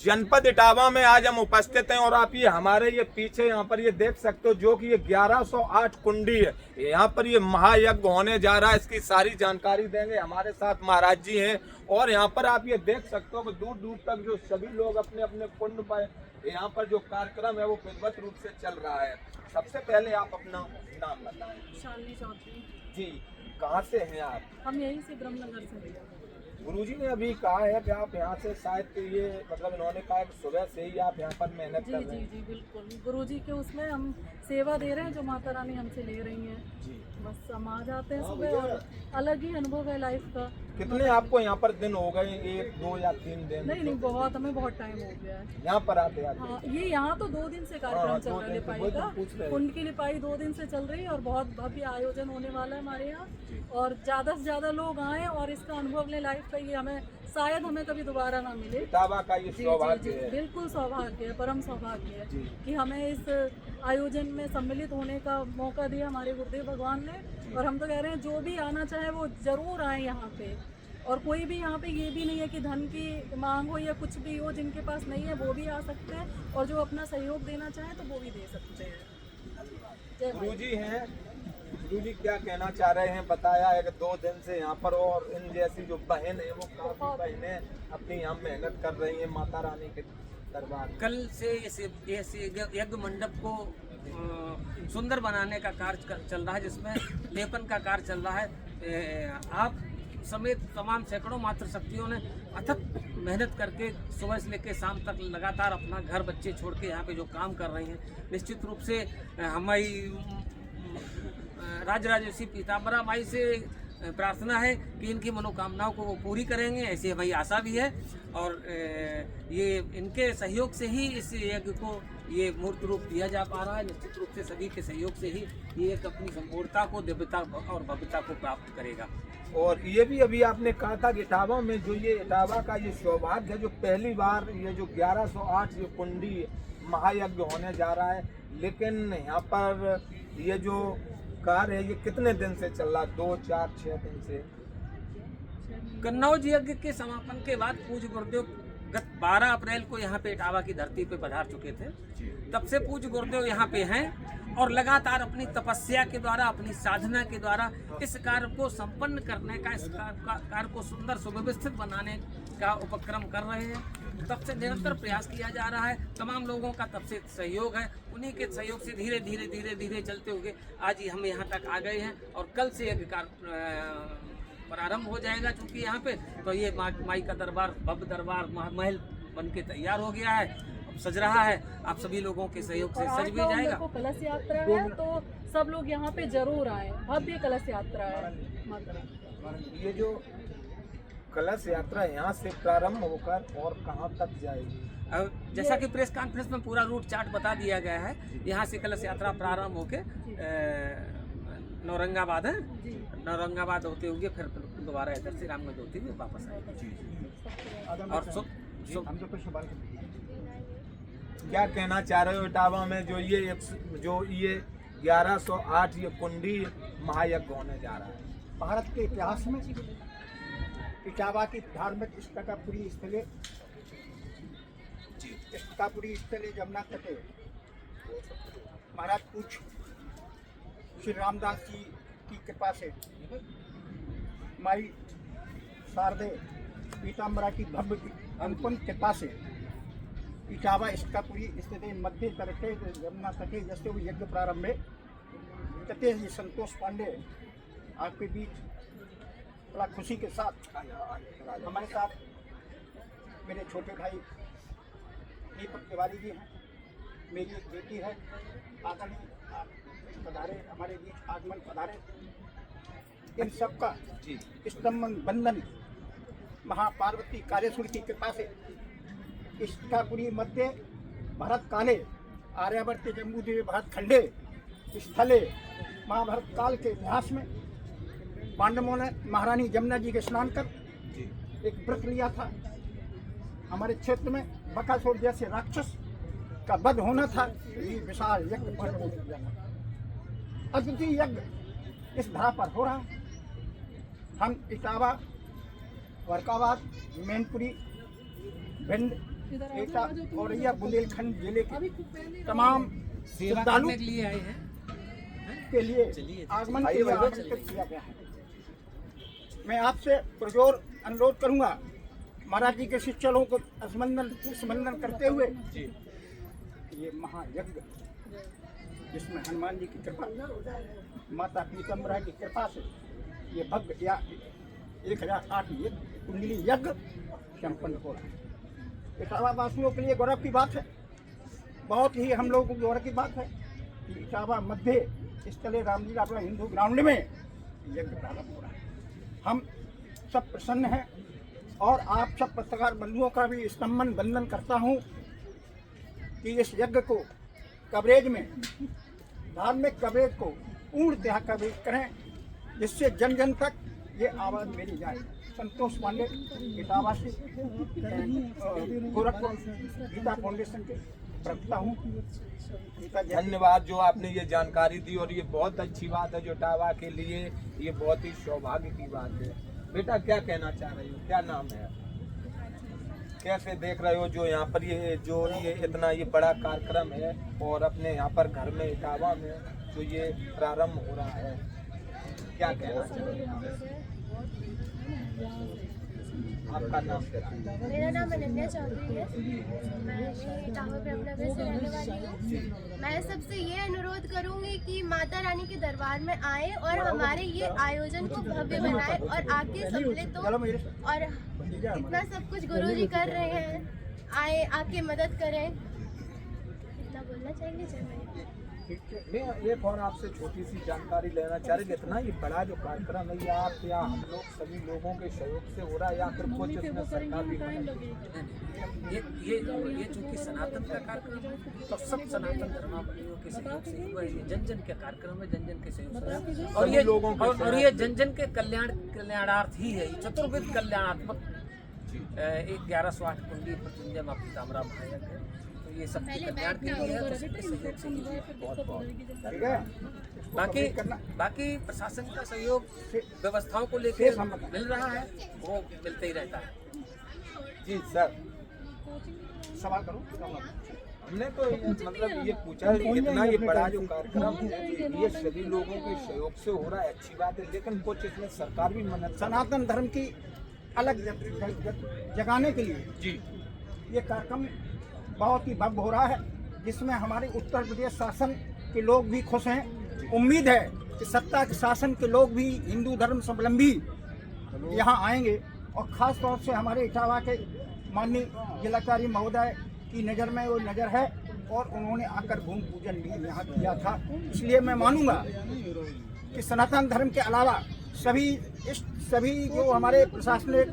जनपद इटावा में आज हम उपस्थित हैं और आप ये हमारे ये पीछे यहाँ पर ये देख सकते हो जो कि ये 1108 कुंडी है। यहाँ पर ये महायज्ञ होने जा रहा है, इसकी सारी जानकारी देंगे हमारे साथ महाराज जी हैं। और यहाँ पर आप ये देख सकते हो कि दूर दूर तक जो सभी लोग अपने अपने कुंड पर यहाँ पर जो कार्यक्रम है वो विधिवत रूप से चल रहा है। सबसे पहले आप अपना नाम बताएं। शालिनी चौधरी। जी, कहाँ से हैं आप? हम यहीं से ब्रह्मनगर से हैं। गुरुजी ने अभी कहा है कि आप यहाँ से शायद ये मतलब इन्होंने कहा है कि सुबह से ही आप यहाँ पर मेहनत कर रहे हैं। जी बिल्कुल, गुरुजी के उसमें हम सेवा दे रहे हैं जो माता रानी हमसे ले रही हैं। जी, बस हम आ जाते हैं सुबह और अलग ही अनुभव है लाइफ का। कितने आपको यहाँ पर दिन हो गए? 1, 2 या 3 दिन? नहीं, बहुत हमें बहुत टाइम हो गया है यहाँ पर आते आते। हाँ, ये यहाँ तो 2 दिन से कार्यक्रम चल रहा है लिपाई का। कुंड की लिपाई 2 दिन से चल रही है और बहुत भव्य आयोजन होने वाला है हमारे यहाँ। और ज़्यादा से ज़्यादा लोग आए और इसका अनुभव लें लाइफ का। ये हमें शायद हमें कभी दोबारा ना मिले। इटावा का ये सौभाग्य है। बिल्कुल सौभाग्य है, परम सौभाग्य है कि हमें इस आयोजन में सम्मिलित होने का मौका दिया हमारे गुरुदेव भगवान ने। और हम तो कह रहे हैं जो भी आना चाहे वो जरूर आए यहाँ पे। और कोई भी यहाँ पे ये भी नहीं है कि धन की मांग हो या कुछ भी हो, जिनके पास नहीं है वो भी आ सकते हैं और जो अपना सहयोग देना चाहे तो वो भी दे सकते हैं। गुरुजी हैं, गुरुजी क्या कहना चाह रहे हैं? बताया है कि 2 दिन से यहाँ पर और इन जैसी जो बहन है वो काफी बहनें अपनी यहाँ मेहनत कर रही हैं माता रानी के दरबार। कल से इस यज्ञ मंडप को सुंदर बनाने का कार्य चल रहा है, जिसमें लेपन का कार्य चल रहा है। आप समेत तमाम सैकड़ों मातृशक्तियों ने अथक मेहनत करके सुबह से लेकर शाम तक लगातार अपना घर बच्चे छोड़ के यहाँ पे जो काम कर रही हैं। निश्चित रूप से हमारी राजराजेश्वरी पीताम्बरा माई से प्रार्थना है कि इनकी मनोकामनाओं को वो पूरी करेंगे, ऐसी हमारी आशा भी है। और ये इनके सहयोग से ही इस यज्ञ को ये मूर्त रूप दिया जा पा रहा है। निश्चित रूप से सभी के सहयोग से ही ये एक अपनी संपूर्णता को, दिव्यता और भव्यता को प्राप्त करेगा। और ये भी अभी आपने कहा था कि इटावा में जो ये इटावा का ये सौभाग्य है जो पहली बार ये जो 1108 ये कुंडी महायज्ञ होने जा रहा है। लेकिन यहाँ पर ये जो कार्य है ये कितने दिन से चल रहा? 2, 4, 6 दिन से। कन्नौज यज्ञ के समापन के बाद पूज्य गुरुदेव गत 12 अप्रैल को यहाँ पे इटावा की धरती पे पधार चुके थे। तब से पूज्य गुरुदेव यहाँ पे हैं और लगातार अपनी तपस्या के द्वारा, अपनी साधना के द्वारा इस कार्य को संपन्न करने का, इस कार्य को सुंदर सुव्यवस्थित बनाने का उपक्रम कर रहे हैं। तब से निरंतर प्रयास किया जा रहा है। तमाम लोगों का तब से सहयोग है। उन्हीं के सहयोग से धीरे धीरे चलते हुए आज ही हम यहाँ तक आ गए हैं। और कल से यज्ञ कार्य प्रारंभ हो जाएगा। चूँकि यहाँ पे तो ये माई का दरबार, भव्य दरबार महल बन के तैयार हो गया है, अब सज रहा है। आप सभी लोगों के सहयोग से सज भी जाएगा। कलश यात्रा है तो सब लोग यहाँ पे जरूर आए। भव्य कलश यात्रा है। ये जो कलश यात्रा यहाँ से प्रारंभ होकर और कहाँ तक जाएगी? जैसा कि प्रेस कॉन्फ्रेंस में पूरा रूट चार्ट बता दिया गया है। यहाँ से कलश यात्रा प्रारंभ होके नौरंगाबाद है, नौरंगाबाद होते हुए फिर दोबारा इधर से रामगंज होते हुए वापस आएगा। और क्या कहना चाह रहे हो इटावा में जो ये 1108 ये कुंडी महायज्ञ होने जा रहा है? भारत के इतिहास में इटावा की धार्मिक स्तकापुरी स्थले जमुना तटे महाराज कुछ श्री रामदास जी की कृपा से माई शारदे पीताम्बरा की भव्य अनुपम कृपा से इटावा स्तकापुरी स्थित मध्य तटे जमुना तटे जैसे वो यज्ञ प्रारंभ में कहते हैं संतोष पांडे आपके बीच बड़ा खुशी के साथ हमारे साथ मेरे छोटे भाई दीपक तिवारी जी हैं, मेरी एक बेटी है आदरणीय पधारे, हमारे बीच आगमन पधारे। इन सबका स्तंभन बंधन महापार्वती कालेश्वर की कृपा से स्तकापुरी मध्य भरत काले आर्यावर्त जम्बूदेव भरत खंडे स्थले महाभारत काल के इतिहास में पांडवों ने महारानी जमुना जी के स्नान कर एक व्रत लिया था। हमारे क्षेत्र में बकासुर जैसे राक्षस का वध होना था। ये विशाल यज्ञ अद्वितीय यज्ञ इस धरा पर हो रहा है। हम इटावा, वर्काबाद, मैनपुरी, भिंड, एटा औरैया बुंदेलखंड जिले के तमाम सेवा श्रद्धालु करने के लिए आए हैं। के लिए आगमन के लिए आमंत्रित किया गया है। मैं आपसे पुरजोर अनुरोध करूंगा महाराज जी के शिष्यों को स्मंदन करते हुए ये महायज्ञ जिसमें हनुमान जी की कृपा, माता पीतम्बरा की कृपा से ये भव्य या 1008 कुंडली यज्ञ संपन्न हो रहा है। इटावा वासियों के लिए गौरव की बात है, बहुत ही हम लोगों को गौरव की बात है कि इटावा मध्य स्थले रामलीला हिंदू ग्राउंड में यज्ञ प्रारंभ हो रहा है। हम सब प्रसन्न हैं और आप सब पत्रकार बंधुओं का भी स्तंभन वंदन करता हूं कि इस यज्ञ को कवरेज में, धार्मिक कवरेज को पूर्णतः कवरेज करें, जिससे जन जन तक ये आवाज़ मेरी जाए। संतोष पांडे, इटावा से गोरखपुर गीता फाउंडेशन के प्रवक्ता हूँ। धन्यवाद जो आपने ये जानकारी दी, और ये बहुत अच्छी बात है जो इटावा के लिए, ये बहुत ही सौभाग्य की बात है। बेटा क्या कहना चाह रही हो, क्या नाम है, कैसे देख रहे हो जो यहाँ पर ये इतना ये बड़ा कार्यक्रम है और अपने यहाँ पर घर में इटावा में जो ये प्रारंभ हो रहा है, क्या कहना चाह रही हो? आपका नाम क्या है? मेरा नाम अनन्या चौधरी है। मैं इटावा प्रेमनगर से रहने वाली हूँ। मैं सबसे ये अनुरोध करूँगी कि माता रानी के दरबार में आए और हमारे ये आयोजन को भव्य बनाए और आके सम्मिलित हो, और इतना सब कुछ गुरुजी कर रहे हैं, आए आके मदद करें। इतना बोलना चाहिए। चलिए मैं एक और आपसे छोटी सी जानकारी लेना चाह रही, इतना ये बड़ा जो कार्यक्रम है ये आप या हम लोग सभी लोगों के सहयोग से हो रहा है या फिर कुछ इसमें सरकार भी ये चूंकि सनातन का कार्यक्रम है तो सब सनातन धर्मावलंबियों के सहयोग से हुआ है। ये जन जन का कार्यक्रम है, जन जन के सहयोग से, और ये लोगों और ये जन जन के कल्याणार्थ ही है। चतुर्विध कल्याणात्मक 1108 कुंडी मृत्युंजय मां पीताम्बरा महायज्ञ है, तो ये सब कल्याण के लिए है, तो सबके सहयोग से कीजिए। ठीक है, बाकी प्रशासन का सहयोग व्यवस्थाओं को लेकर मिल रहा है, वो मिलते ही रहता है। जी सर, सवाल करो। हमने तो मतलब ये पूछा है, इतना ये बड़ा जो कार्यक्रम है ये सभी लोगों के सहयोग से हो रहा है, अच्छी बात है, लेकिन कुछ इसमें सरकार भी मदद। सनातन धर्म की अलग जगाने के लिए जी ये कार्यक्रम बहुत ही भव्य हो रहा है, जिसमें हमारे उत्तर प्रदेश शासन के लोग भी खुश हैं। उम्मीद है कि सत्ता के शासन के लोग भी हिंदू धर्म स्वावलंबी यहाँ आएंगे, और ख़ास तौर से हमारे इटावा के माननीय जिलाधिकारी महोदय की नज़र में वो नज़र है, और उन्होंने आकर भूमि पूजन भी यहाँ किया था। इसलिए मैं मानूंगा कि सनातन धर्म के अलावा सभी जो हमारे प्रशासनिक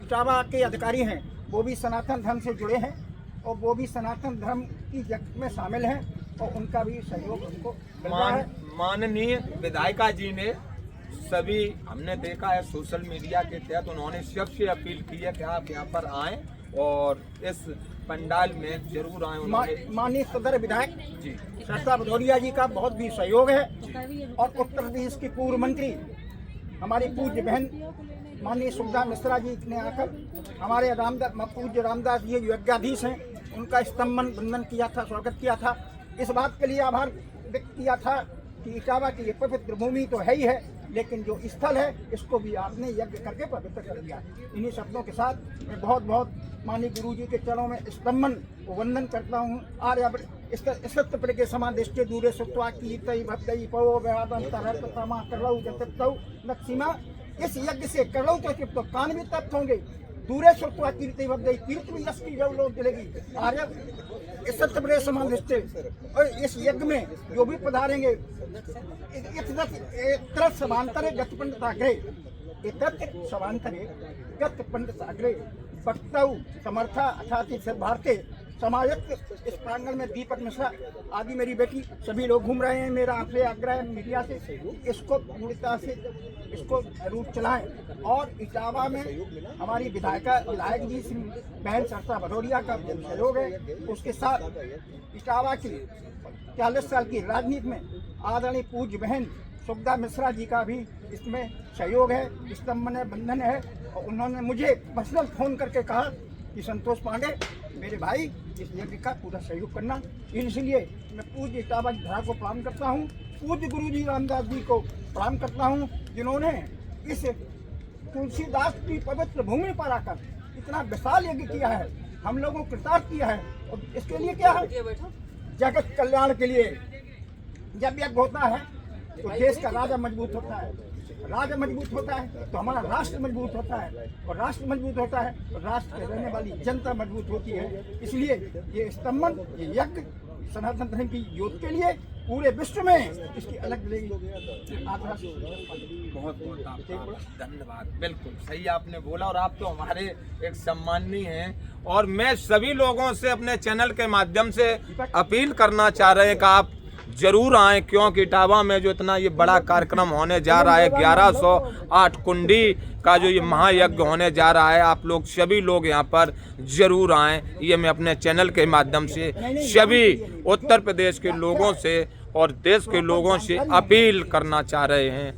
इटावा के अधिकारी हैं वो भी सनातन धर्म से जुड़े हैं, और वो भी सनातन धर्म की यज्ञ में शामिल हैं, और उनका भी सहयोग उनको मिल रहा है। माननीय विधायिका जी ने सभी, हमने देखा है सोशल मीडिया के तहत, उन्होंने सबसे अपील की है कि आप यहाँ पर आएं और इस पंडाल में जरूर आएं। माननीय सदर विधायक जी शास्त्रा भदौरिया जी का बहुत भी सहयोग है, और उत्तर प्रदेश की पूर्व मंत्री हमारी पूज्य बहन माननीय सुधा मिश्रा जी ने आकर हमारे पूज्य रामदास जी जो यज्ञाधीश हैं उनका स्तंभन वंदन किया था, स्वागत किया था। इस बात के लिए आभार व्यक्त किया था कि इटावा की ये पवित्र भूमि तो है ही है, लेकिन जो स्थल है इसको भी आपने यज्ञ करके पवित्र कर दिया। इन्हीं शब्दों के साथ मैं बहुत बहुत माननीय गुरु जी के चरणों में स्तंभन वंदन करता हूँ। आर्य सत्य के समान दृष्टि दूरे सुत्वा की तई भक्तई पवो व्यादम तरत तमा करलौ जततौ नक्सीमा। इस यज्ञ से करलौ तो तृप्त कान भी तप्त होंगे, दूरे सुत्वा कीर्ति भक्तई कीर्ति भी यश की जब चलेगी। आर्य सत्य समान दृष्टि, और इस यज्ञ में जो भी पधारेंगे तरत समांतरे गत पंडिताग्रे, समांतरे गत पंडिताग्रे वक्तौ समर्था अथाति सिद्धार्थे समायुक्त। इस प्रांगण में दीपक मिश्रा आदि मेरी बेटी सभी लोग घूम रहे हैं। मेरा आपसे आग्रह है मीडिया से, इसको पूर्णता से इसको रूट चलाएं, और इटावा में हमारी विधायक जी बहन शास्त्रा भदौरिया का सहयोग है। उसके साथ इटावा की 40 साल की राजनीति में आदरणीय पूज्य बहन सुधा मिश्रा जी का भी इसमें सहयोग है, स्तंभन है, बंधन है। और उन्होंने मुझे पर्सनल फोन करके कहा कि संतोष पांडे मेरे भाई इस यज्ञ का पूरा सहयोग करना। इसलिए मैं पूज्य इटावा की धरा को प्रणाम करता हूँ, पूज्य गुरु जी रामदास जी को प्रणाम करता हूँ, जिन्होंने इस तुलसीदास की पवित्र भूमि पर आकर इतना विशाल यज्ञ किया है, हम लोगों को कृतार्थ किया है। और इसके लिए क्या है, जगत कल्याण के लिए। जब यज्ञ होता है तो देश का राजा मजबूत होता है, राजा मजबूत होता है तो हमारा राष्ट्र मजबूत होता है, और राष्ट्र मजबूत होता है तो राष्ट्र में रहने वाली जनता मजबूत होती है। इसलिए ये स्तंभन, ये यज्ञ सनातन धर्म की ज्योत के लिए पूरे विश्व में इसकी अलग बहुत बहुत आपका धन्यवाद। बिल्कुल सही आपने बोला, और आप तो हमारे एक सम्माननीय हैं। और मैं सभी लोगों से अपने चैनल के माध्यम से अपील करना चाह रहे हैं कि आप जरूर आएं, क्योंकि इटावा में जो इतना ये बड़ा कार्यक्रम होने जा रहा है, 1108 कुंडी का जो ये महायज्ञ होने जा रहा है, आप लोग सभी लोग यहाँ पर जरूर आएं। ये मैं अपने चैनल के माध्यम से सभी उत्तर प्रदेश के लोगों से और देश के लोगों से अपील करना चाह रहे हैं।